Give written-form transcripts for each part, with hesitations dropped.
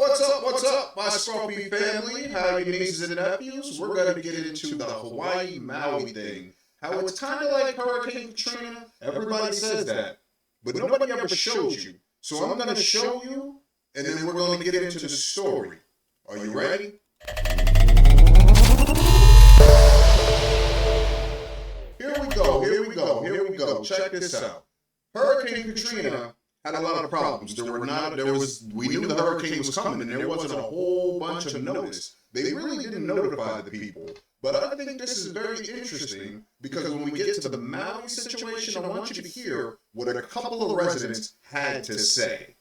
what's up, my Scruffy family? How are your nieces and nephews? We're going to get into the Hawaii Maui thing. How it's kind of like Hurricane Katrina. Everybody says that, but nobody ever showed you. So I'm going to show you, and then we're going to get into the story. Are you ready? Here we go. Check this out. Hurricane Katrina had a lot of problems. We knew the hurricane was coming, and there wasn't a whole bunch of notice. They really didn't notify the people. But I think this is very interesting because when we get to the Maui situation, I want you to hear what a couple of residents had to say.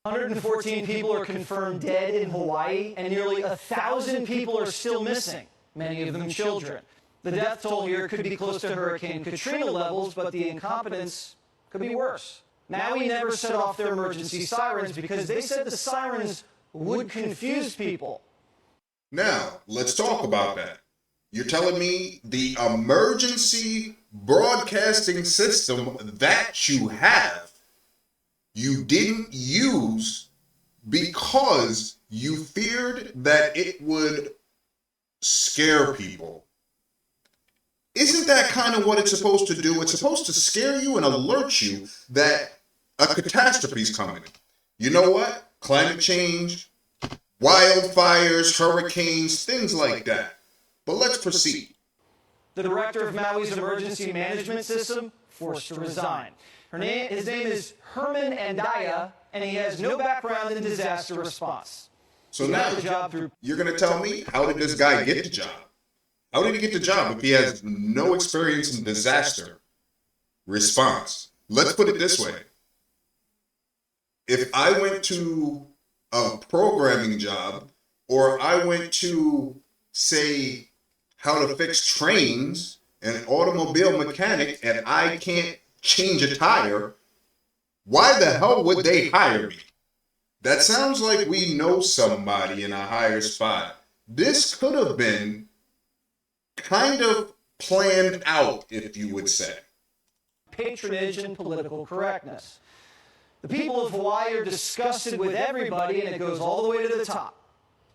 114 people are confirmed dead in Hawaii, and nearly 1,000 people are still missing, many of them children. The death toll here could be close to Hurricane Katrina levels, but the incompetence could be worse. Maui never set off their emergency sirens because they said the sirens would confuse people. Now, let's talk about that. You're telling me the emergency broadcasting system that you have, you didn't use because you feared that it would scare people? Isn't that kind of what it's supposed to do? It's supposed to scare you and alert you that a catastrophe is coming. You know what? Climate change, wildfires, hurricanes, things like that. But let's proceed. The director of Maui's emergency management system forced to resign. His name is Herman Andaya, and he has no background in disaster response. So now, you're going to tell me, how did this guy get the job? How did he get the job if he has no experience in disaster response? Let's put it this way. If I went to a programming job, or I went to, say, how to fix trains, an automobile mechanic, and I can't change a tire, why the hell would they hire me? That sounds like we know somebody in a higher spot. This could have been kind of planned out, if you would say. Patronage and political correctness. The people of Hawaii are disgusted with everybody, and it goes all the way to the top.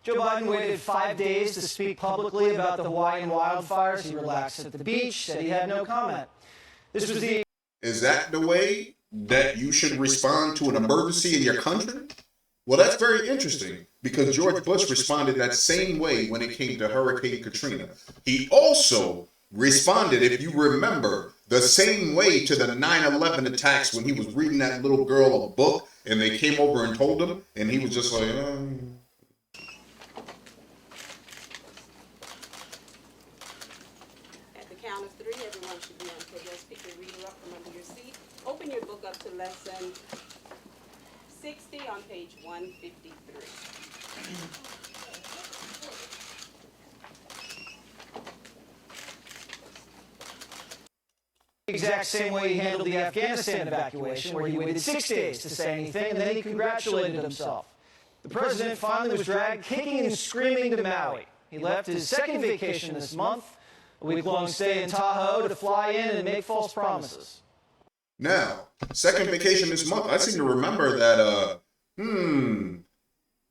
Joe Biden waited 5 days to speak publicly about the Hawaiian wildfires. He relaxed at the beach, said he had no comment. Is that the way that you should respond to an emergency in your country? Well, that's very interesting because George Bush responded that same way when it came to Hurricane Katrina. He also responded, if you remember, the same way to the 9/11 attacks when he was reading that little girl a book and they came over and told him, and he was just like, At the count of 3, everyone should be on progress. Pick your reader up from under your seat. Open your book up to lesson 60 on page 153. The exact same way he handled the Afghanistan evacuation, where he waited 6 days to say anything, and then he congratulated himself. The president finally was dragged kicking and screaming to Maui. He left his second vacation this month, a week-long stay in Tahoe, to fly in and make false promises. Now, second vacation this month, I seem to remember that,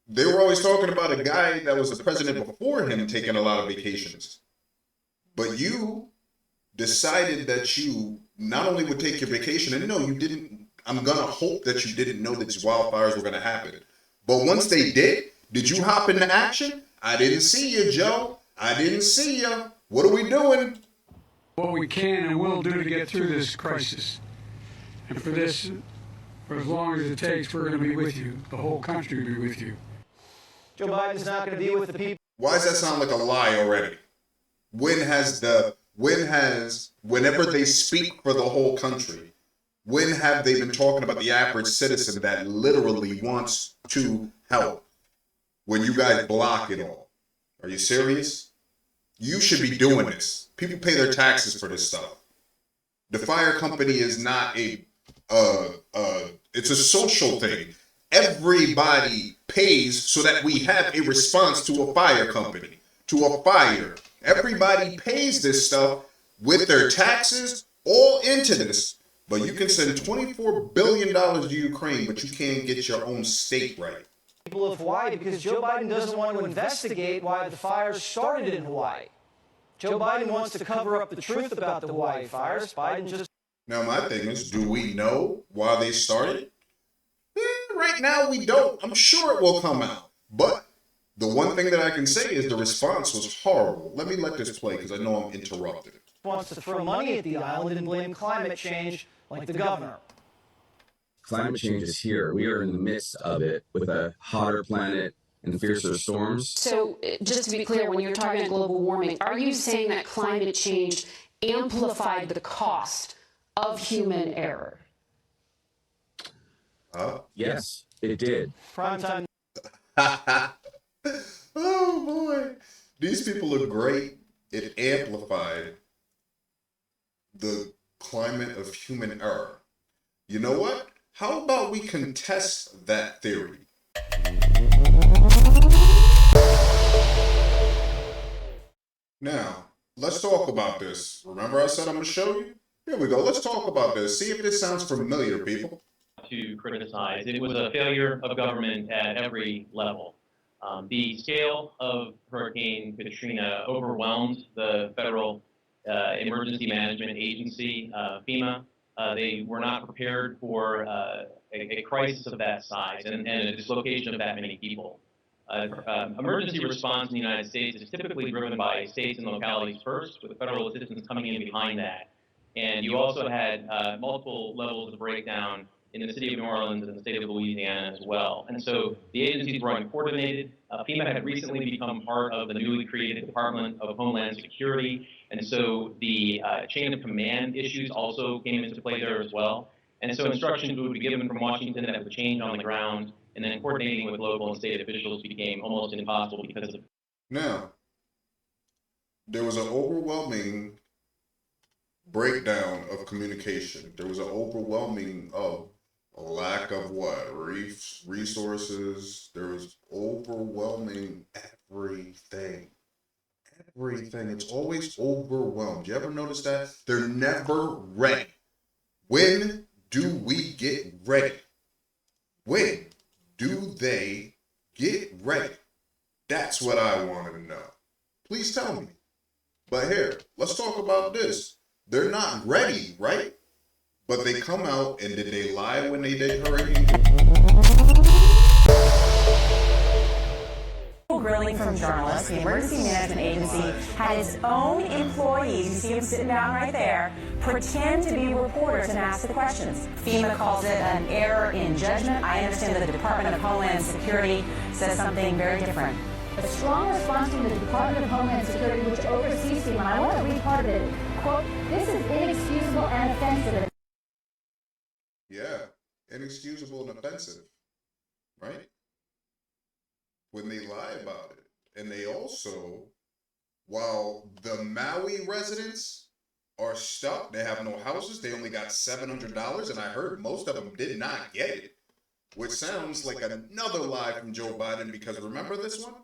they were always talking about a guy that was the president before him taking a lot of vacations. But you decided that you not only would take your vacation, and no, you didn't, I'm going to hope that you didn't know that these wildfires were going to happen. But once they did you hop into action? I didn't see you, Joe. I didn't see you. What are we doing? What we can and will do to get through this crisis. And for this, for as long as it takes, we're going to be with you. The whole country will be with you. Joe Biden's not going to be with the people. Why does that sound like a lie already? Whenever they speak for the whole country, when have they been talking about the average citizen that literally wants to help? When you guys block it all. Are you serious? You should be doing this. People pay their taxes for this stuff. The fire company is not it's a social thing. Everybody pays so that we have a response to a fire company, to a fire. Everybody pays this stuff with their taxes all into this. But you can send $24 billion to Ukraine, but you can't get your own state right. people of Hawaii because Joe Biden doesn't want to investigate why the fires started in Hawaii. Joe Biden wants to cover up the truth about the Hawaii fires. Biden just... Now, my thing is, do we know why they started? Right now, we don't. I'm sure it will come out. But the one thing that I can say is the response was horrible. Let me let this play because I know I'm interrupted. Wants to throw money at the island and blame climate change like the governor. Climate change is here. We are in the midst of it with a hotter planet and fiercer storms. So just to be clear, when you're talking about global warming, are you saying that climate change amplified the cost of human error? Yes, it did. Primetime. Oh boy, these people are great. It amplified the climate of human error. You know what? How about we contest that theory? Now, let's talk about this. Remember I said I'm going to show you? Here we go. Let's talk about this. See if this sounds familiar, people. To criticize. It was a failure of government at every level. The scale of Hurricane Katrina overwhelmed the Federal Emergency Management Agency, FEMA. They were not prepared for a crisis of that size and a dislocation of that many people. Emergency response in the United States is typically driven by states and localities first, with federal assistance coming in behind that. And you also had multiple levels of breakdown in the city of New Orleans and the state of Louisiana as well. And so the agencies were uncoordinated. FEMA had recently become part of the newly created Department of Homeland Security. And so the chain of command issues also came into play there as well. And so instructions would be given from Washington that would change on the ground, and then coordinating with local and state officials became almost impossible because of... Now, there was an overwhelming breakdown of communication. There was an overwhelming lack of what? Resources. There was overwhelming everything. Everything. It's always overwhelmed. You ever notice that? They're never ready. When do we get ready? When do they get ready? That's what I want to know. Please tell me. But here, let's talk about this. They're not ready, right? But they come out, and did they lie when they did Hurricane? Grilling from journalists. The Emergency Management Agency had its own employees, you see them sitting down right there, pretend to be reporters and ask the questions. FEMA calls it an error in judgment. I understand that the Department of Homeland Security says something very different. A strong response from the Department of Homeland Security, which oversees FEMA. I want to read part of it. Quote, "This is inexcusable and offensive." Yeah, inexcusable and offensive, right? When they lie about it. And they also, while the Maui residents are stuck, they have no houses, they only got $700, and I heard most of them did not get it, which sounds like another lie from Joe Biden, because remember this one?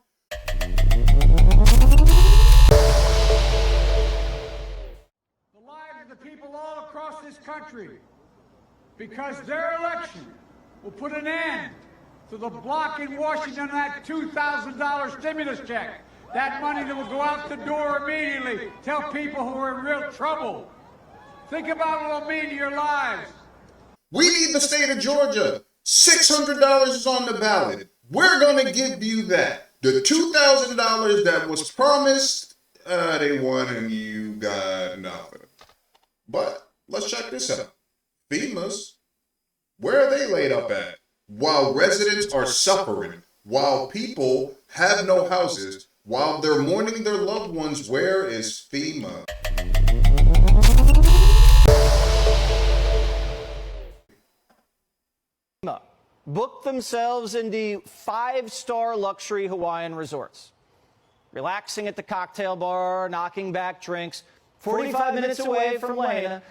The lives of the people all across this country, because their election will put an end to the block in Washington on that $2,000 stimulus check. That money that will go out the door immediately. Tell people who are in real trouble. Think about what it'll mean to your lives. We need the state of Georgia. $600 is on the ballot. We're going to give you that. The $2,000 that was promised, they won and you got nothing. But let's check this out. FEMA's, where are they laid up at? While residents are suffering, while people have no houses, while they're mourning their loved ones, where is FEMA? Booked themselves into 5-star luxury Hawaiian resorts, relaxing at the cocktail bar, knocking back drinks, 45 minutes away from Lahaina.